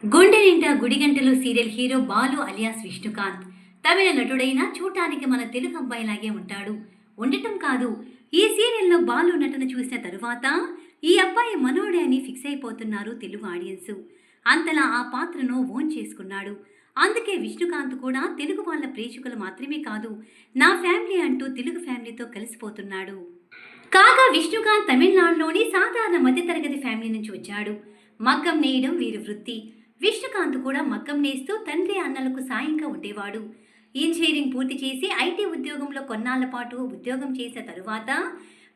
గుండె Ninda Gudigantalu serial hero Balu alias Vishnukanth తమిళ నటుడైనా చూడటానికి మన తెలుగు అబ్బాయిలాగే ఉంటాడు. ఉండటం కాదు, ఈ సీరియల్లో బాలు నటన చూసిన తరువాత ఈ అబ్బాయి మనోడే అని ఫిక్స్ అయిపోతున్నారు తెలుగు ఆడియన్స్. అంతలా ఆ పాత్రను ఓన్ చేసుకున్నాడు. అందుకే విష్ణుకాంత్ కూడా తెలుగు వాళ్ళ ప్రేక్షకులు మాత్రమే కాదు, నా ఫ్యామిలీ అంటూ తెలుగు ఫ్యామిలీతో కలిసిపోతున్నాడు. కాగా విష్ణుకాంత్ తమిళనాడులోని సాధారణ మధ్యతరగతి ఫ్యామిలీ నుంచి వచ్చాడు. మగ్గం నేయడం వీరి వృత్తి. విష్ణుకాంత్ కూడా మగ్గం నేస్తూ తండ్రి అన్నలకు సాయంగా ఉండేవాడు. ఇంజనీరింగ్ పూర్తి చేసి ఐటీ ఉద్యోగంలో కొన్నాళ్ల పాటు ఉద్యోగం చేసిన తరువాత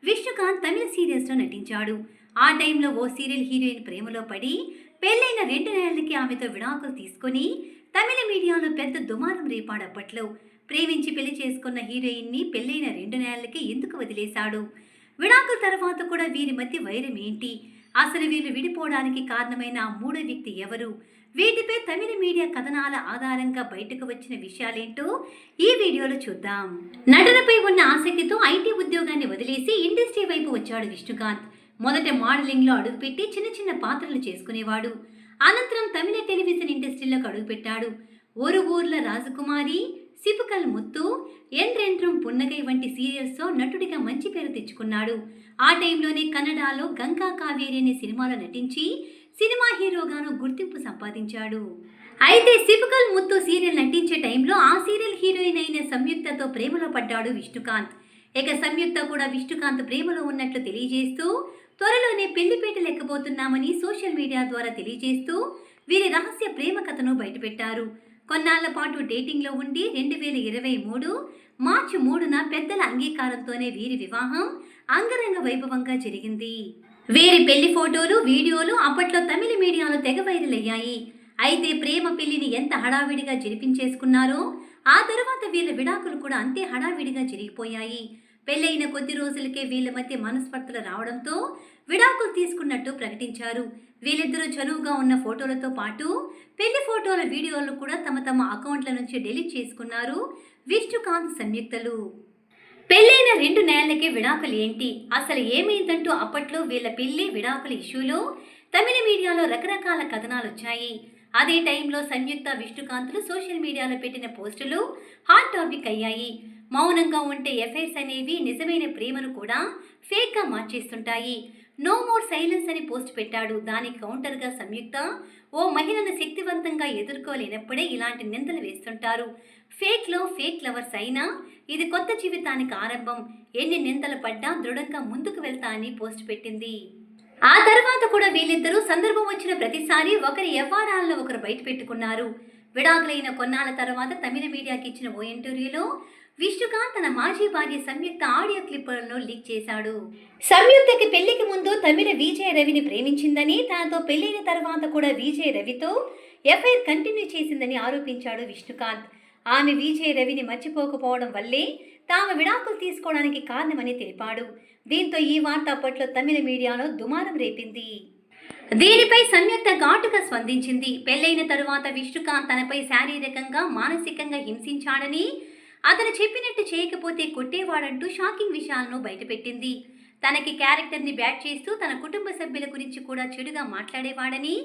విష్ణుకాంత్ తమిళ సీరియల్స్లో నటించాడు. ఆ టైంలో ఓ సీరియల్ హీరోయిన్ ప్రేమలో పడి పెళ్లైన 2 నెలలకి ఆమెతో విడాకులు తీసుకుని తమిళ మీడియాలో పెద్ద దుమారం రేపాడు. అప్పట్లో ప్రేమించి పెళ్లి చేసుకున్న హీరోయిన్ని పెళ్లైన 2 నెలలకి ఎందుకు వదిలేశాడు? విడాకుల తర్వాత కూడా వీరి మధ్య వైరం ఏంటి? అసలు వీళ్ళు విడిపోవడానికి కారణమైన ఆ మూడో వ్యక్తి ఎవరు? వీటిపై తమిళ మీడియా కథనాల ఆధారంగా బయటకు వచ్చిన విషయాలేంటో ఈ వీడియోలో చూద్దాం. నటనపై ఉన్న ఆసక్తితో ఐటీ ఉద్యోగాన్ని వదిలేసి ఇండస్ట్రీ వైపు వచ్చాడు విష్ణుకాంత్. మొదట మోడలింగ్లో అడుగుపెట్టి చిన్న చిన్న పాత్రలు చేసుకునేవాడు. అనంతరం తమిళ టెలివిజన్ ఇండస్ట్రీలోకి అడుగుపెట్టాడు. ఊరు ఊర్ల రాజకుమారి, సిపుకల్ ముత్తు, ఎండ్రెండ్రం పున్నగై వంటి సీరియల్స్తో నటుడిగా మంచి పేరు తెచ్చుకున్నాడు. ఆ టైంలోనే కన్నడలో గంగా కావేరి అనే సినిమాలో నటించి సినిమా హీరోగాను గుర్తింపు సంపాదించాడు. అయితే సిపుకల్ ముత్తు సీరియల్ నటించే టైంలో ఆ సీరియల్ హీరోయిన్ అయిన సంయుక్తతో ప్రేమలో పడ్డాడు విష్ణుకాంత్. ఇక సంయుక్త కూడా విష్ణుకాంత్ ప్రేమలో ఉన్నట్లు తెలియజేస్తూ త్వరలోనే పెళ్లిపేటలు ఎక్కబోతున్నామని సోషల్ మీడియా ద్వారా తెలియజేస్తూ వీరి రహస్య ప్రేమ కథను బయటపెట్టారు. కొన్నాళ్ల పాటు డేటింగ్లో ఉండి 2023 మార్చి 3న పెద్దల అంగీకారంతోనే వీరి వివాహం అంగరంగ వైభవంగా జరిగింది. వీరి పెళ్లి ఫోటోలు, వీడియోలు అప్పట్లో తమిళ మీడియాలో తెగ వైరల్ అయ్యాయి. అయితే ప్రేమ పెళ్లిని ఎంత హడావిడిగా జరిపించేసుకున్నారో ఆ తర్వాత వీళ్ళ విడాకులు కూడా అంతే హడావిడిగా జరిగిపోయాయి. పెళ్లైన కొద్ది రోజులకే వీళ్ళ మధ్య మనస్పర్ధలు రావడంతో విడాకులు తీసుకున్నట్టు ప్రకటించారు. వీళ్ళిద్దరూ చనువుగా ఉన్న ఫోటోలతో పాటు పెళ్లి ఫోటోల వీడియోలను కూడా తమ తమ అకౌంట్ల నుంచి డిలీట్ చేసుకున్నారు విష్ణుకాంత్ సంయుక్తలు. పెళ్లైన 2 నెలలకే విడాకులు ఏంటి, అసలు ఏమైందంటూ అప్పట్లో వీళ్ళ పెళ్లి విడాకుల ఇష్యూలో తమిళ మీడియాలో రకరకాల కథనాలు వచ్చాయి. అదే టైంలో సంయుక్త, విష్ణుకాంత్లు సోషల్ మీడియాలో పెట్టిన పోస్టులు హాట్ టాపిక్ అయ్యాయి. మౌనంగా ఉంటే ఎఫైర్స్ అనేవి నిజమైన ప్రేమను కూడా ఫేక్గా మార్చేస్తుంటాయి. నో మోర్ సైలెన్స్ అని పోస్ట్ పెట్టాడు. దానికి కౌంటర్గా సంయుక్త, ఓ మహిళను శక్తివంతంగా ఎదుర్కోలేనప్పుడే ఇలాంటి నిందలు వేస్తుంటారు. ఫేక్లో ఫేక్ లవర్స్ అయినా ఇది కొత్త జీవితానికి ఆరంభం, ఎన్ని నిందలు పడ్డా దృఢంగా ముందుకు వెళ్తా అని పోస్ట్ పెట్టింది. ఆ తర్వాత కూడా వీళ్ళిద్దరూ సందర్భం వచ్చిన ప్రతిసారి ఒకరి వ్యవహారాల్లో ఒకరు బయట పెట్టుకున్నారు. విడాకులైన కొన్నాళ్ల తర్వాత తమిళ మీడియాకి ఇచ్చిన ఓ ఇంటర్వ్యూలో విష్ణుకాంత్ తన మాజీ భార్య సంయుక్త ఆడియో క్లిప్పులను లీక్ చేశాడు. సంయుక్తకి పెళ్లికి ముందు తమిళ విజయ రవిని ప్రేమించిందని, తనతో పెళ్లైన తర్వాత కూడా విజయ రవితో ఎఫ్ఐఆర్ కంటిన్యూ చేసిందని ఆరోపించాడు విష్ణుకాంత్. ఆమె విజయ రవిని మర్చిపోకపోవడం వల్లే తాము విడాకులు తీసుకోవడానికి కారణమని తెలిపాడు. దీంతో ఈ వార్త అప్పట్లో తమిళ మీడియాలో దుమారం రేపింది. దీనిపై సంయుక్త ఘాటుగా స్పందించింది. పెళ్లైన తరువాత విష్ణుకాంత్ తనపై శారీరకంగా, మానసికంగా హింసించాడని, అతను చెప్పినట్టు చేయకపోతే కొట్టేవాడంటూ షాకింగ్ విషయాలను బయటపెట్టింది. తనకి క్యారెక్టర్ని బ్యాట్ చేస్తూ తన కుటుంబ సభ్యుల గురించి కూడా చెడుగా మాట్లాడేవాడని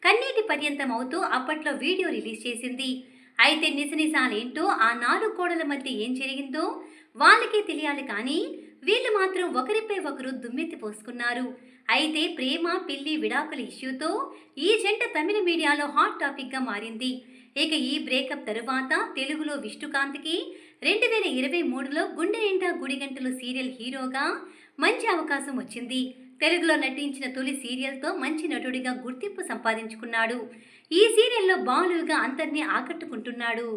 కన్నీటి పర్యంతం అవుతూ అప్పట్లో వీడియో రిలీజ్ చేసింది. అయితే నిజాలేంటో, ఆ 4 గోడల మధ్య ఏం జరిగిందో వాళ్ళకే తెలియాలి, కానీ వీళ్ళు మాత్రం ఒకరిపై ఒకరు దుమ్మెత్తి పోసుకున్నారు. అయితే ప్రేమ, పెళ్లి, విడాకుల ఇష్యూతో ఈ జంట తమిళ మీడియాలో హాట్ టాపిక్గా మారింది. ఇక ఈ బ్రేకప్ తరువాత తెలుగులో విష్ణుకాంత్కి 2023లో గుండె నిండా గుడిగంటలు సీరియల్ హీరోగా మంచి అవకాశం వచ్చింది. తెలుగులో నటించిన తొలి సీరియల్తో మంచి నటుడిగా గుర్తింపు సంపాదించుకున్నాడు. ఈ సీరియల్లో బాలుగా అందరినీ ఆకట్టుకుంటున్నాడు.